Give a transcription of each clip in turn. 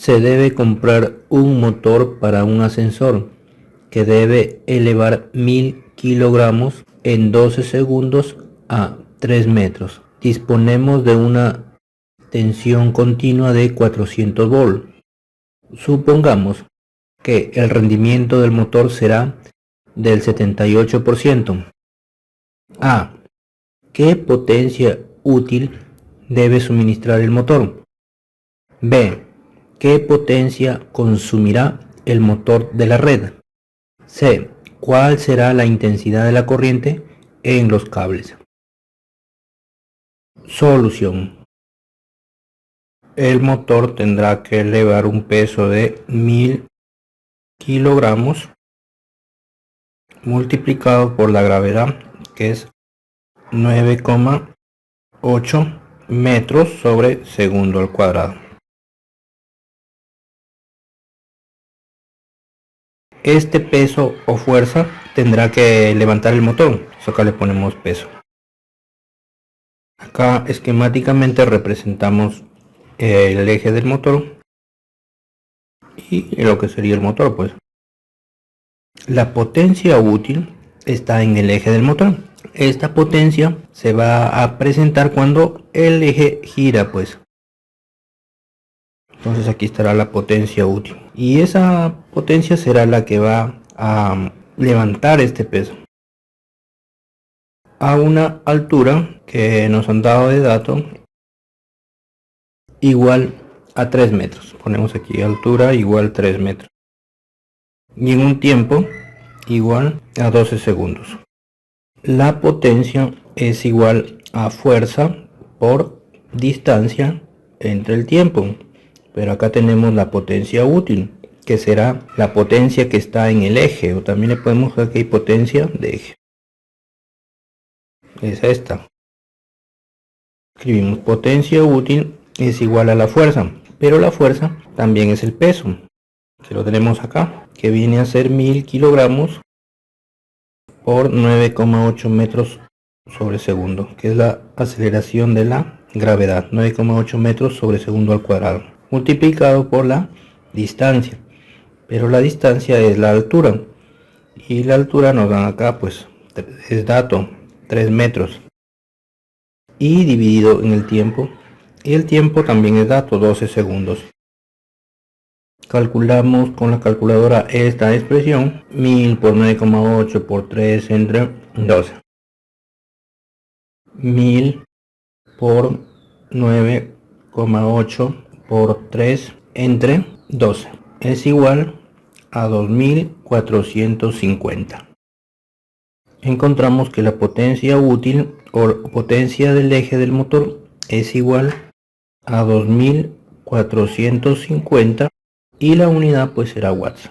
Se debe comprar un motor para un ascensor que debe elevar 1000 kilogramos en 12 segundos a 3 metros. Disponemos de una tensión continua de 400 volts. Supongamos que el rendimiento del motor será del 78%. A. ¿Qué potencia útil debe suministrar el motor? B. ¿Qué potencia consumirá el motor de la red? C. ¿Cuál será la intensidad de la corriente en los cables? Solución. El motor tendrá que elevar un peso de 1000 kilogramos multiplicado por la gravedad, que es 9,8 metros sobre segundo al cuadrado. Este peso o fuerza tendrá que levantar el motor. Acá le ponemos peso. Acá esquemáticamente representamos el eje del motor y lo que sería el motor, pues. La potencia útil está en el eje del motor. Esta potencia se va a presentar cuando el eje gira, pues. Entonces aquí estará la potencia útil. Y esa potencia será la que va a levantar este peso a una altura que nos han dado de dato igual a 3 metros. Ponemos aquí altura igual 3 metros. Y en un tiempo igual a 12 segundos. La potencia es igual a fuerza por distancia entre el tiempo. Pero acá tenemos la potencia útil, que será la potencia que está en el eje, o también le podemos ver que hay potencia de eje. Es esta. Escribimos potencia útil es igual a la fuerza, pero la fuerza también es el peso, que lo tenemos acá, que viene a ser 1000 kilogramos por 9,8 metros sobre segundo, que es la aceleración de la gravedad, 9,8 metros sobre segundo al cuadrado, multiplicado por la distancia, pero la distancia es la altura, y la altura nos dan acá, pues es dato 3 metros, y dividido en el tiempo, y el tiempo también es dato 12 segundos. Calculamos con la calculadora esta expresión, 1000 por 9,8 por 3 entre 12. 1000 por 9,8 por 3 entre 12 es igual a 2450. Encontramos que la potencia útil o potencia del eje del motor es igual a 2450 y la unidad pues será watts.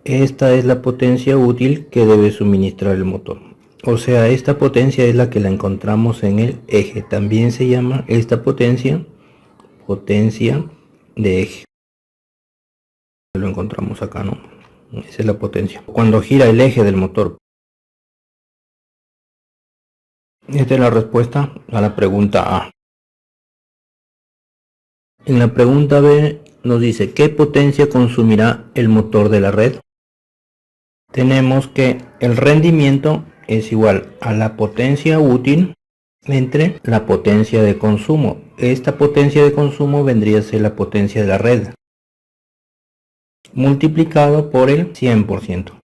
Esta es la potencia útil que debe suministrar el motor. O sea, esta potencia es la que la encontramos en el eje. También se llama esta potencia de eje. Lo encontramos acá, ¿no? Esa es la potencia. Cuando gira el eje del motor. Esta es la respuesta a la pregunta A. En la pregunta B nos dice, ¿qué potencia consumirá el motor de la red? Tenemos que el rendimiento es igual a la potencia útil entre la potencia de consumo. Esta potencia de consumo vendría a ser la potencia de la red, multiplicado por el 100%.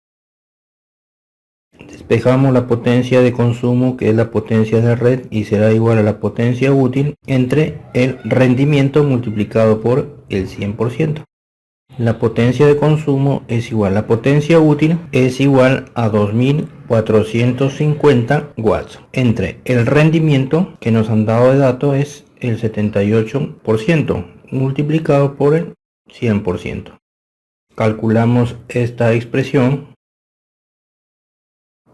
Despejamos la potencia de consumo, que es la potencia de red, y será igual a la potencia útil entre el rendimiento multiplicado por el 100%. La potencia de consumo es igual, la potencia útil es igual a 2450 watts, entre el rendimiento que nos han dado de dato es el 78%, multiplicado por el 100%. Calculamos esta expresión,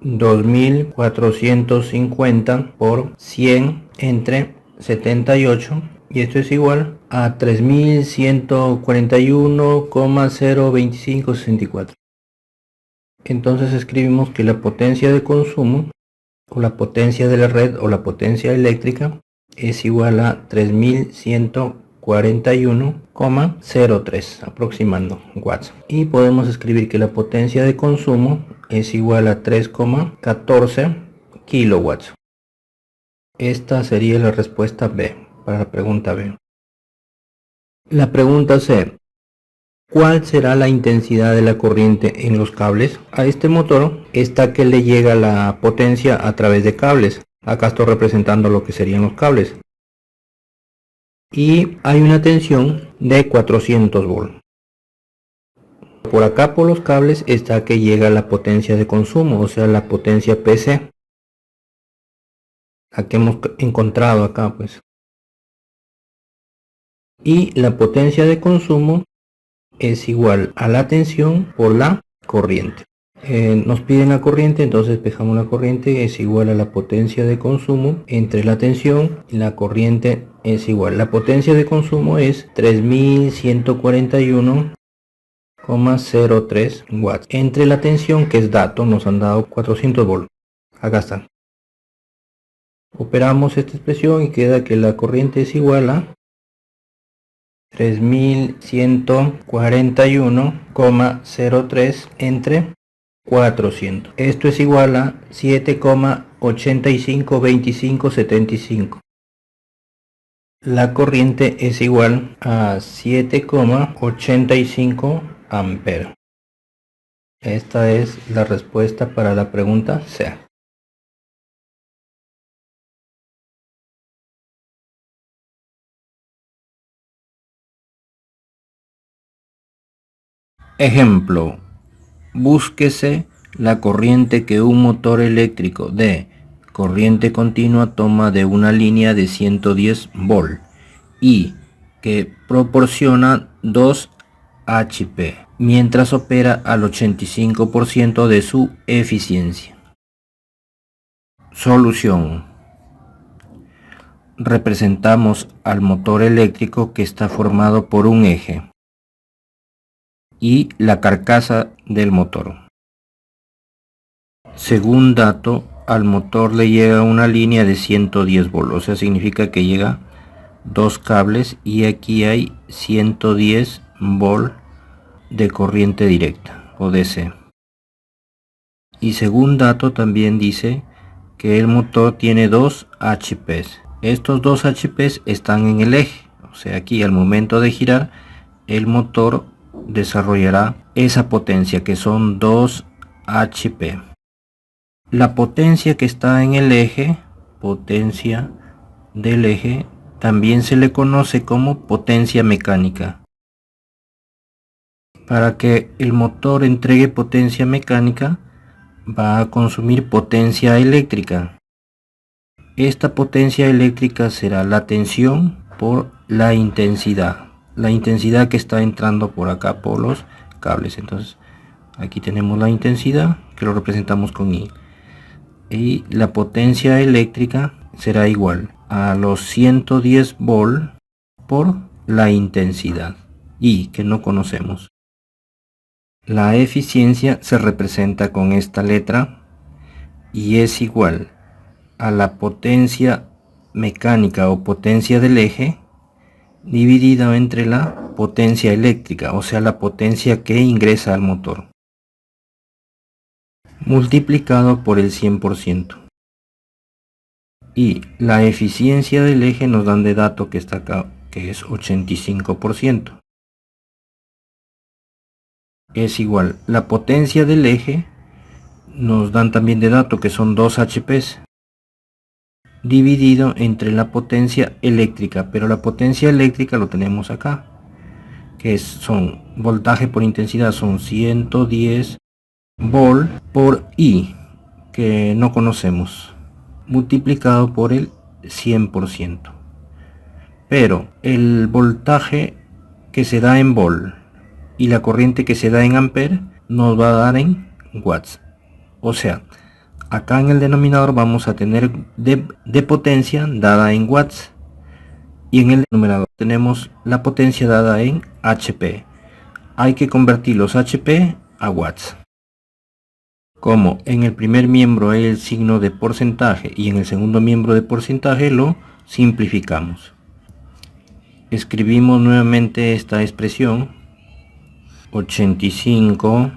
2450 por 100 entre 78, y esto es igual a 3141,02564. Entonces escribimos que la potencia de consumo o la potencia de la red o la potencia eléctrica es igual a 3141,02564 1141,03 aproximando watts, y podemos escribir que la potencia de consumo es igual a 3,14 kilowatts. Esta sería la respuesta B para la pregunta B. La pregunta C: ¿cuál será la intensidad de la corriente en los cables? A este motor está que le llega la potencia a través de cables. Acá estoy representando lo que serían los cables. Y hay una tensión de 400 volts. Por acá por los cables está que llega la potencia de consumo, o sea la potencia PC. La que hemos encontrado acá pues. Y la potencia de consumo es igual a la tensión por la corriente. Nos piden la corriente, entonces despejamos la corriente, es igual a la potencia de consumo entre la tensión y la corriente es igual. La potencia de consumo es 3141,03 watts. Entre la tensión, que es dato, nos han dado 400 volts. Acá está. Operamos esta expresión y queda que la corriente es igual a 3141,03 entre 400. Esto es igual a 7,852575. La corriente es igual a 7,85 amperes. Esta es la respuesta para la pregunta C. Ejemplo: búsquese la corriente que un motor eléctrico de corriente continua toma de una línea de 110 volt y que proporciona 2 HP mientras opera al 85% de su eficiencia. Solución: representamos al motor eléctrico que está formado por un eje y la carcasa del motor. Según dato, al motor le llega una línea de 110 volts, o sea, significa que llega dos cables y aquí hay 110 volts de corriente directa o DC. Y según dato también dice que el motor tiene 2 HPs. Estos 2 HPs están en el eje, o sea, aquí al momento de girar el motor desarrollará esa potencia que son 2 HP. La potencia que está en el eje, potencia del eje, también se le conoce como potencia mecánica. Para que el motor entregue potencia mecánica, va a consumir potencia eléctrica. Esta potencia eléctrica será la tensión por la intensidad. La intensidad que está entrando por acá por los cables. Entonces aquí tenemos la intensidad que lo representamos con I. Y la potencia eléctrica será igual a los 110 volts por la intensidad I, que no conocemos. La eficiencia se representa con esta letra y es igual a la potencia mecánica o potencia del eje dividido entre la potencia eléctrica, o sea la potencia que ingresa al motor, multiplicado por el 100%. Y la eficiencia del eje nos dan de dato que está acá, que es 85%. Es igual, la potencia del eje nos dan también de dato que son 2 HPs dividido entre la potencia eléctrica, pero la potencia eléctrica lo tenemos acá, que son voltaje por intensidad, son 110 volt por I, que no conocemos, multiplicado por el 100%. Pero el voltaje que se da en volt y la corriente que se da en amper nos va a dar en watts. O sea, acá en el denominador vamos a tener de potencia dada en watts y en el numerador tenemos la potencia dada en HP. Hay que convertir los HP a watts. Como en el primer miembro hay el signo de porcentaje y en el segundo miembro de porcentaje lo simplificamos. Escribimos nuevamente esta expresión. 85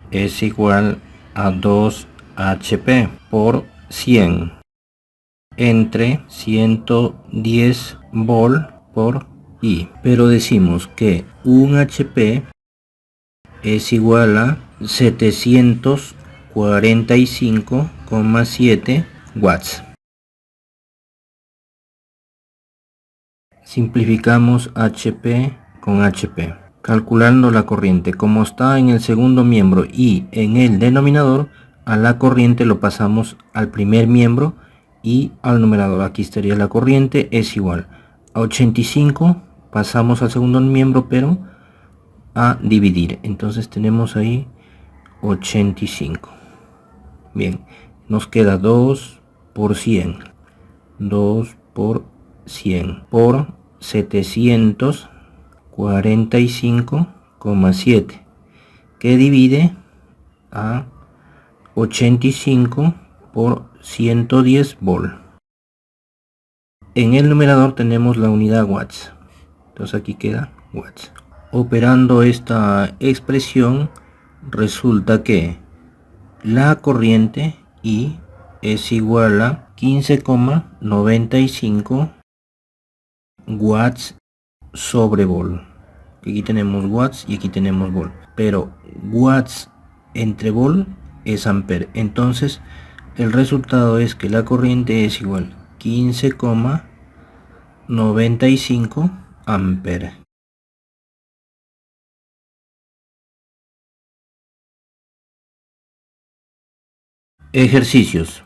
es igual a 2 HP por 100 entre 110 volt por I. Pero decimos que un HP es igual a 745,7 watts. Simplificamos HP con HP. Calculando la corriente, como está en el segundo miembro y en el denominador, a la corriente lo pasamos al primer miembro y al numerador. Aquí estaría la corriente es igual a 85, pasamos al segundo miembro, pero a dividir. Entonces tenemos ahí 85. Bien, nos queda 2 por 100. 2 por 100 por 745,7 que divide a 85 por 110 volt. En el numerador tenemos la unidad watts, entonces aquí queda watts. Operando esta expresión resulta que la corriente I es igual a 15,95 watts sobre volt. Aquí tenemos watts y aquí tenemos volt, pero watts entre volt es ampere. Entonces el resultado es que la corriente es igual a 15,95 ampere. Ejercicios.